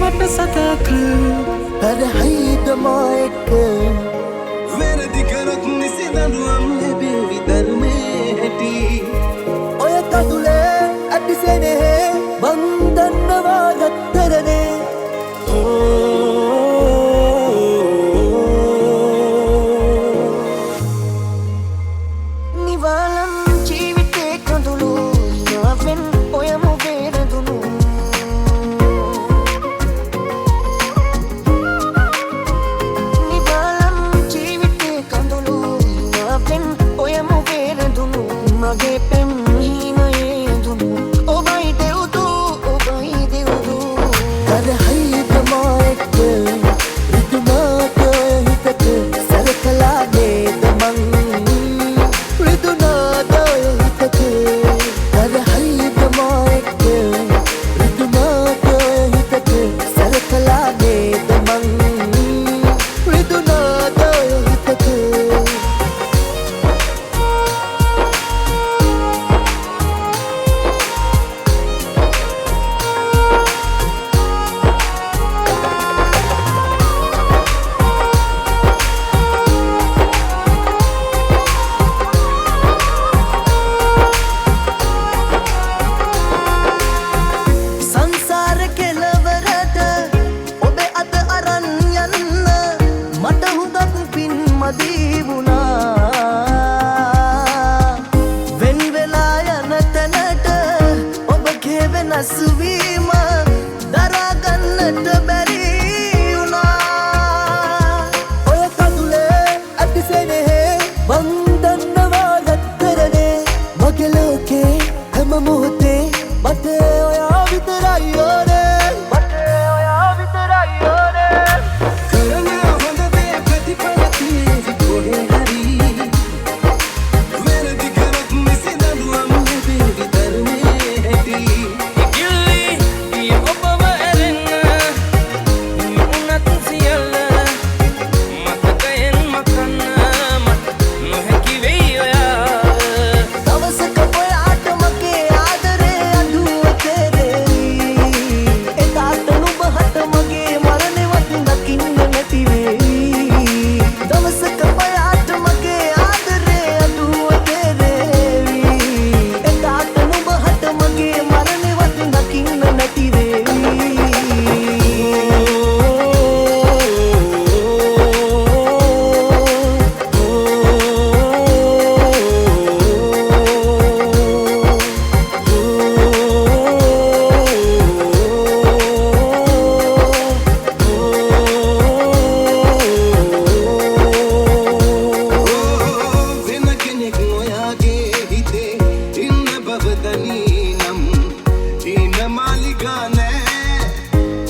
මට සතක් පරහයිද මාඑක්ක වැරදි කරොත් නිසි දඬුවම් ලැබේවි ධර්මයේ හැටි ඔය කඳුලේ ඇතිසෙනේ මං දන්නවා යත්තරනේ නිවාලම් ජීවිතේ කඳුළු හිනාවෙන් ඔයම වේරදුණු නිවාලම් ජීවිතේ කඳුළු හිනාවෙන් ඔයම වේරදුණු මගේ පෙම් හිමයේ දුණු ඔබයි දෙව්දු ඔබයි දෙව්දු පරහයිද මාඑක්ක රිදුනාට හිතට සරකලා නේද මං රිදුනාට හිතට පරහයිද මාඑක්ක රිදුනාට හිතට සරකලා නේද මං රිදුනාට හිතට සංසාර කෙලවරට ඔබේ අත අරන් යන්න මට හුඟක් පින් මදී වුණා වෙන් වෙලා යන තැනට ඔබගේ වෙනස් වීම දරා ගන්නට බැරි වුණා ඔය කඳුලේ ඇතිසෙනේ මං දන්නවා යත්තරනේ මගේ ලෝකේ හැම මොහොතේ මට ඔයා විතරයි ඕනේ මට ඔයා විතරයි ඕනේ කරන හොඳ දේ ප්‍රතිඵල තියෙවි කොහේ හරි වැරදි කරොත් නිසි දඬුවම් ලැබේවි ධර්මයේ හැටි ඉගිල්ලි ගිය ඔබව ඇරෙන්න උනත් සියල්ල මතකයෙන් මකන්න මට නොහැකි වෙයි ඔයාව දවසක ඔයාට මගේ ආදරේ අඩුව තේරෙවි එදාට නුඹහට මගේ මරණෙවත් දකින්න නැති වෙයි දවසක ඔයාට මගේ ආදරේ අඩුව තේරෙවි එදාට නුඹහට මගේ මරණෙවත් දකින්න නැති වෙයි වෙන කෙනෙක් ඔයාගේ හිතේ ඉන්න බව දනී නම් ඉන්න මාලිගා නෑ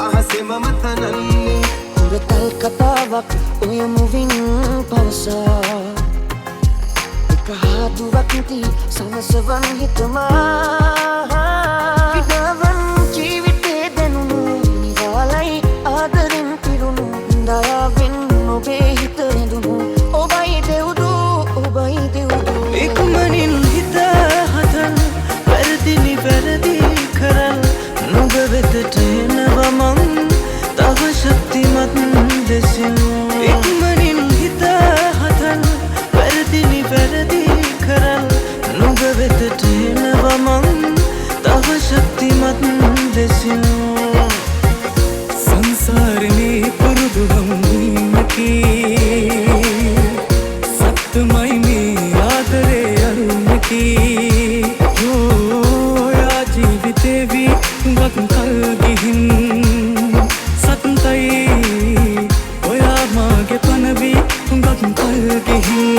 අහසෙම මතනන්නේ හුරතල් කතාවක් ඔය මුවින් පවසා එක හාදුවක් නැති සමසවන් හිතමා විඩාවන් ජීවිතේ දැනුණු නිවාලයි ආදරෙන් පිරුණු දයාවෙන් ඔබේ හිත රැඳුණු ඔබයි දෙව්දු ඔබයි දෙව්දු ඉක්මනින් හිත හදන් වැරදි නිවැරදි කරල් නුඹ වෙතට එනවා මං තව ශක්තිමත් දෙසින් ඉක්මනින් හිත හදන් වැරදි නිවැරදි කරල් නුඹ වෙතට එනවා මං තව ශක්තිමත් දෙසින් සංසාරේ පුරුදු වීමකි සත්‍යමයි මේ ආදරේ අරුමකි ඔයා ජීවිතේ වී හුඟක් කල් ගිහින් සත්‍යයි ඔයා මාගේ පන වී හුඟක් කල් ගිහින්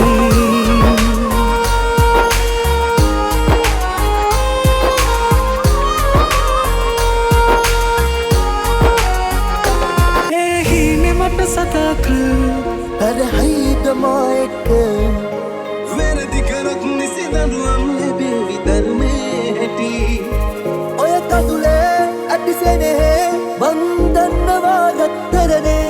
මට සතක් පරහයිද මාඑක්ක වැරදි කරොත් නිසි දඬුවම් ලැබේවි ධර්මයේ හැටි ඔය කඳුලේ ඇතිසෙනේ මං දන්නවා යත්තරනේ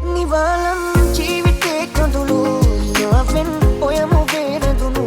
නිවාලම් ජීවිතේ කඳුළු හිනාවෙන් ඔයම වේරදුණු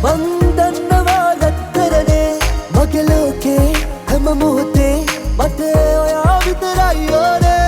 මං දන්නවා රත්තරනේ මගේ ලෝකේ හැම මොහොතේ මට ඔයා විතරයි ඕනේ